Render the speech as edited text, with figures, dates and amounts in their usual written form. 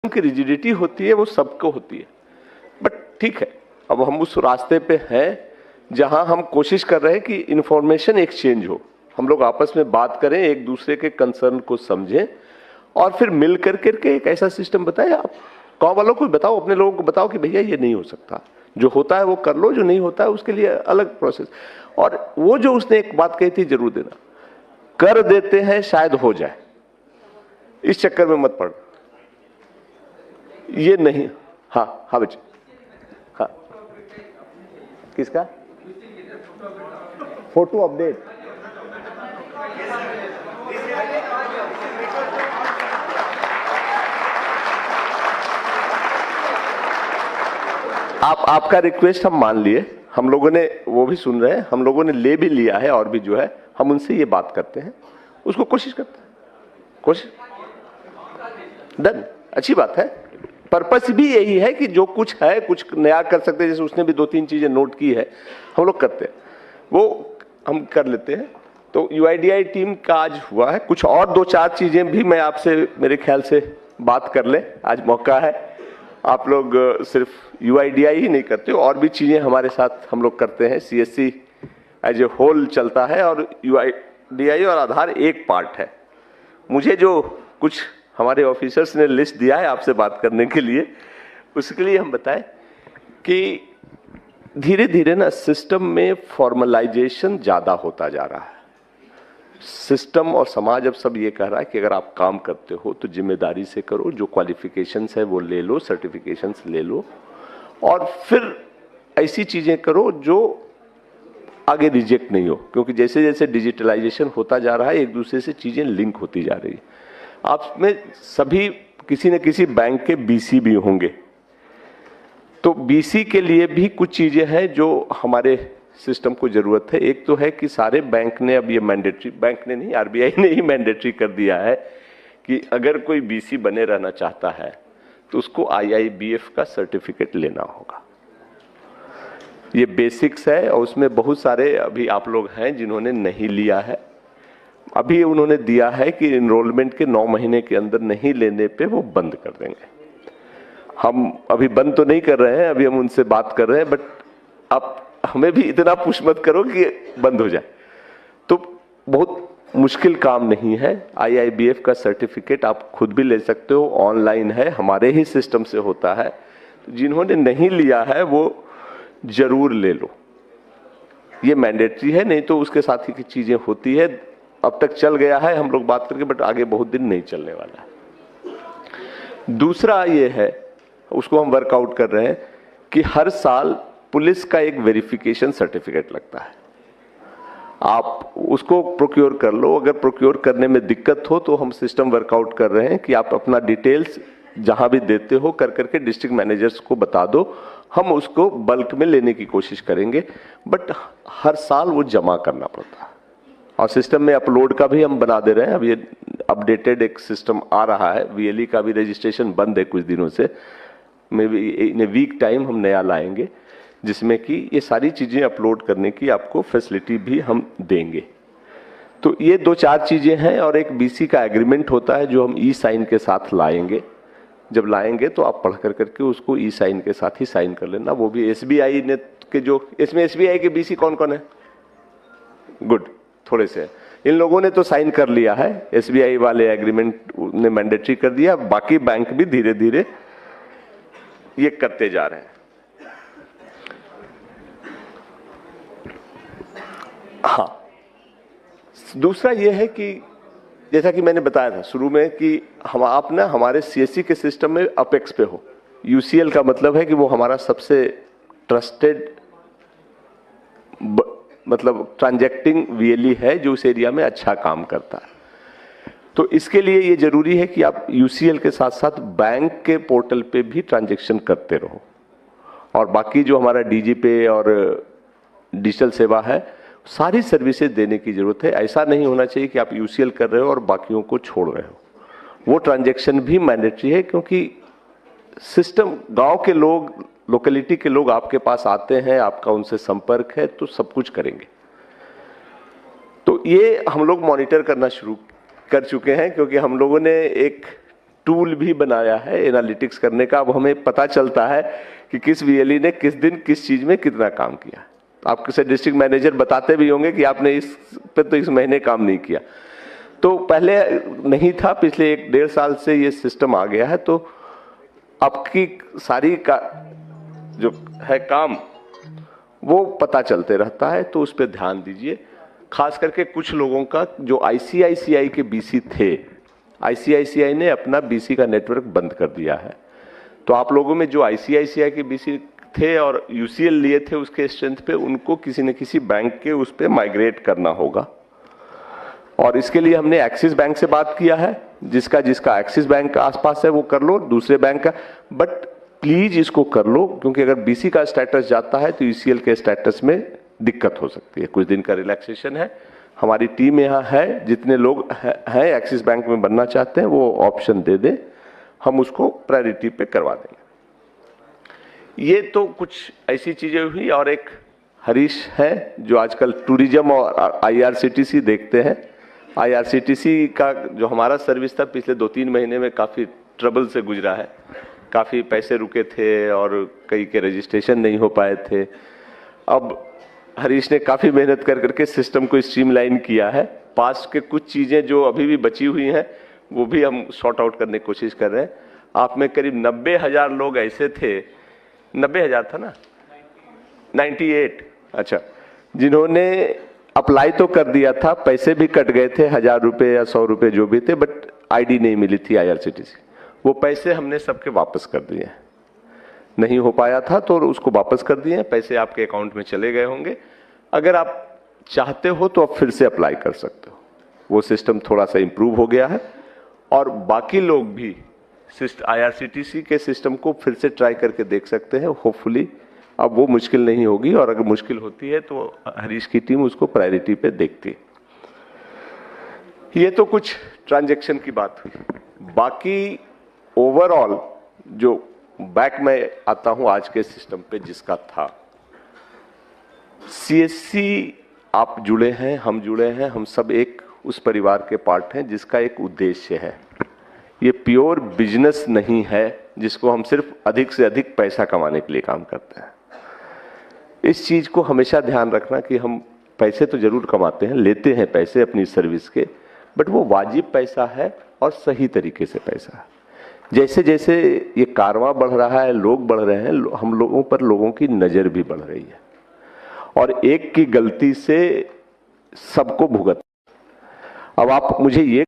की रिजिडिटी होती है वो सबको होती है, बट ठीक है, अब हम उस रास्ते पे हैं जहां हम कोशिश कर रहे हैं कि इंफॉर्मेशन एक्सचेंज हो, हम लोग आपस में बात करें, एक दूसरे के कंसर्न को समझें और फिर मिल करके एक ऐसा सिस्टम बताएं। आप गांव वालों को बताओ, अपने लोगों को बताओ कि भैया ये नहीं हो सकता, जो होता है वो कर लो, जो नहीं होता है उसके लिए अलग प्रोसेस। और वो जो उसने एक बात कही थी, जरूर देना, कर देते हैं शायद हो जाए, इस चक्कर में मत पड़, ये नहीं। हाँ हाँ बच्चे, हाँ किसका फोटो अपडेट? आपका रिक्वेस्ट हम मान लिए, हम लोगों ने वो भी सुन रहे हैं, हम लोगों ने ले भी लिया है, और भी जो है हम उनसे ये बात करते हैं, उसको कोशिश करते हैं, कोशिश डन, अच्छी बात है। पर्पस भी यही है कि जो कुछ है कुछ नया कर सकते हैं, जैसे उसने भी 2-3 चीजें नोट की है, हम लोग करते हैं, वो हम कर लेते हैं। तो यूआईडीआई टीम का आज हुआ है, कुछ और 2-4 चीजें भी मैं आपसे मेरे ख्याल से बात कर ले, आज मौका है। आप लोग सिर्फ यूआईडीआई ही नहीं करते, और भी चीजें हमारे साथ हम लोग करते हैं। सीएससी एज ए होल चलता है और यूआईडीआई और आधार एक पार्ट है। मुझे जो कुछ हमारे ऑफिसर्स ने लिस्ट दिया है आपसे बात करने के लिए, उसके लिए हम बताएं कि धीरे धीरे ना सिस्टम में फॉर्मलाइजेशन ज्यादा होता जा रहा है। सिस्टम और समाज अब सब ये कह रहा है कि अगर आप काम करते हो तो जिम्मेदारी से करो, जो क्वालिफिकेशंस है वो ले लो, सर्टिफिकेशंस ले लो, और फिर ऐसी चीजें करो जो आगे रिजेक्ट नहीं हो, क्योंकि जैसे जैसे डिजिटलाइजेशन होता जा रहा है एक दूसरे से चीजें लिंक होती जा रही है। आप में सभी किसी न किसी बैंक के बीसी भी होंगे, तो बीसी के लिए भी कुछ चीजें हैं जो हमारे सिस्टम को जरूरत है। एक तो है कि सारे बैंक ने अब ये मैंडेटरी, बैंक ने नहीं, आरबीआई ने ही मैंडेटरी कर दिया है कि अगर कोई बीसी बने रहना चाहता है तो उसको आईआईबीएफ का सर्टिफिकेट लेना होगा। ये बेसिक्स है, और उसमें बहुत सारे अभी आप लोग हैं जिन्होंने नहीं लिया है। अभी उन्होंने दिया है कि इनरोलमेंट के 9 महीने के अंदर नहीं लेने पे वो बंद कर देंगे। हम अभी बंद तो नहीं कर रहे हैं, अभी हम उनसे बात कर रहे हैं, बट आप हमें भी इतना पुश मत करो कि बंद हो जाए। तो बहुत मुश्किल काम नहीं है। आईआईबीएफ का सर्टिफिकेट आप खुद भी ले सकते हो, ऑनलाइन है, हमारे ही सिस्टम से होता है। तो जिन्होंने नहीं लिया है वो जरूर ले लो, ये मैंडेटरी है, नहीं तो उसके साथ ही की चीजें होती है। अब तक चल गया है हम लोग बात करके, बट आगे बहुत दिन नहीं चलने वाला है। दूसरा ये है, उसको हम वर्कआउट कर रहे हैं कि हर साल पुलिस का एक वेरिफिकेशन सर्टिफिकेट लगता है, आप उसको प्रोक्योर कर लो। अगर प्रोक्योर करने में दिक्कत हो तो हम सिस्टम वर्कआउट कर रहे हैं कि आप अपना डिटेल्स जहां भी देते हो कर करके डिस्ट्रिक्ट मैनेजर्स को बता दो, हम उसको बल्क में लेने की कोशिश करेंगे, बट हर साल वो जमा करना पड़ता है। और सिस्टम में अपलोड का भी हम बना दे रहे हैं, अब ये अपडेटेड एक सिस्टम आ रहा है। वीएलई का भी रजिस्ट्रेशन बंद है कुछ दिनों से, maybe in a week time हम नया लाएंगे, जिसमें कि ये सारी चीजें अपलोड करने की आपको फैसिलिटी भी हम देंगे। तो ये 2-4 चीजें हैं, और एक बीसी का एग्रीमेंट होता है जो हम ई साइन के साथ लाएंगे। जब लाएंगे तो आप पढ़ कर करके उसको ई साइन के साथ ही साइन कर लेना। वो भी एसबीआई ने के, जो इसमें एसबीआई के बीसी कौन कौन है? गुड, थोड़े से इन लोगों ने तो साइन कर लिया है, एसबीआई वाले एग्रीमेंट ने मैंडेटरी कर दिया, बाकी बैंक भी धीरे धीरे ये करते जा रहे हैं। हाँ, दूसरा ये है कि जैसा कि मैंने बताया था शुरू में कि हम आप ना हमारे सीएससी के सिस्टम में अपेक्स पे हो। यूसीएल का मतलब है कि वो हमारा सबसे ट्रस्टेड मतलब ट्रांजैक्टिंग वीएलई है जो उस एरिया में अच्छा काम करता है। तो इसके लिए ये जरूरी है कि आप यूसीएल के साथ साथ बैंक के पोर्टल पे भी ट्रांजैक्शन करते रहो, और बाकी जो हमारा डीजी पे और डिजिटल सेवा है सारी सर्विसेज देने की जरूरत है। ऐसा नहीं होना चाहिए कि आप यूसीएल कर रहे हो और बाकियों को छोड़ रहे हो। वो ट्रांजैक्शन भी मैंडेटरी है, क्योंकि सिस्टम गांव के लोग, लोकेलिटी के लोग आपके पास आते हैं, आपका उनसे संपर्क है, तो सब कुछ करेंगे। तो ये हम लोग मॉनिटर करना शुरू कर चुके हैं, क्योंकि हम लोगों ने एक टूल भी बनाया है एनालिटिक्स करने का। अब हमें पता चलता है कि किस वीएलई ने किस दिन किस चीज में कितना काम किया। आप किसी डिस्ट्रिक्ट मैनेजर बताते भी होंगे कि आपने इस पे तो इस महीने काम नहीं किया। तो पहले नहीं था, पिछले 1-1.5 साल से ये सिस्टम आ गया है। तो आपकी सारी का जो है काम वो पता चलते रहता है, तो उस पर ध्यान दीजिए। खास करके कुछ लोगों का जो आईसीआईसीआई के बीसी थे, आईसीआईसीआई ने अपना बीसी का नेटवर्क बंद कर दिया है। तो आप लोगों में जो आईसीआईसीआई के बीसी थे और यूसीएल लिए थे उसके स्ट्रेंथ पे, उनको किसी न किसी बैंक के उस पे माइग्रेट करना होगा। और इसके लिए हमने एक्सिस बैंक से बात किया है। जिसका जिसका एक्सिस बैंक का आसपास है वो कर लो, दूसरे बैंक का, बट प्लीज इसको कर लो, क्योंकि अगर बीसी का स्टेटस जाता है तो यूसीएल के स्टेटस में दिक्कत हो सकती है। कुछ दिन का रिलैक्सेशन है, हमारी टीम यहाँ है, जितने लोग हैं एक्सिस बैंक में बनना चाहते हैं वो ऑप्शन दे दें, हम उसको प्रायोरिटी पे करवा देंगे। ये तो कुछ ऐसी चीजें हुई। और एक हरीश है जो आजकल टूरिज्म और आईआरसीटीसी देखते हैं। आईआरसीटीसी का जो हमारा सर्विस था पिछले 2-3 महीने में काफी ट्रबल से गुजरा है। काफी पैसे रुके थे और कई के रजिस्ट्रेशन नहीं हो पाए थे। अब हरीश ने काफी मेहनत कर करके सिस्टम को स्ट्रीमलाइन किया है। पास्ट के कुछ चीजें जो अभी भी बची हुई हैं वो भी हम सॉर्ट आउट करने की कोशिश कर रहे हैं। आप में करीब 90,000 लोग ऐसे थे, 90,000 था ना, 98, अच्छा, जिन्होंने अप्लाई तो कर दिया था, पैसे भी कट गए थे, 1000 रुपए या 100 रुपए जो भी थे, बट आईडी नहीं मिली थी आईआरसीटीसी। वो पैसे हमने सबके वापस कर दिए। नहीं हो पाया था तो उसको वापस कर दिए, पैसे आपके अकाउंट में चले गए होंगे। अगर आप चाहते हो तो आप फिर से अप्लाई कर सकते हो। वो सिस्टम थोड़ा सा इंप्रूव हो गया है और बाकी लोग भी आईआरसीटीसी के सिस्टम को फिर से ट्राई करके देख सकते हैं। होपफुली अब वो मुश्किल नहीं होगी, और अगर मुश्किल होती है तो हरीश की टीम उसको प्रायोरिटी पे देखती है। ये तो कुछ ट्रांजैक्शन की बात हुई। बाकी ओवरऑल जो बैक में आता हूं आज के सिस्टम पे जिसका था, सीएससी आप जुड़े हैं, हम जुड़े हैं, हम सब एक उस परिवार के पार्ट हैं जिसका एक उद्देश्य है। ये प्योर बिजनेस नहीं है जिसको हम सिर्फ अधिक से अधिक पैसा कमाने के लिए काम करते हैं। इस चीज को हमेशा ध्यान रखना कि हम पैसे तो जरूर कमाते हैं, लेते हैं पैसे अपनी सर्विस के, बट वो वाजिब पैसा है और सही तरीके से पैसा है। जैसे जैसे ये कारवां बढ़ रहा है, लोग बढ़ रहे हैं, हम लोगों पर लोगों की नजर भी बढ़ रही है, और एक की गलती से सबको भुगत। अब आप मुझे ये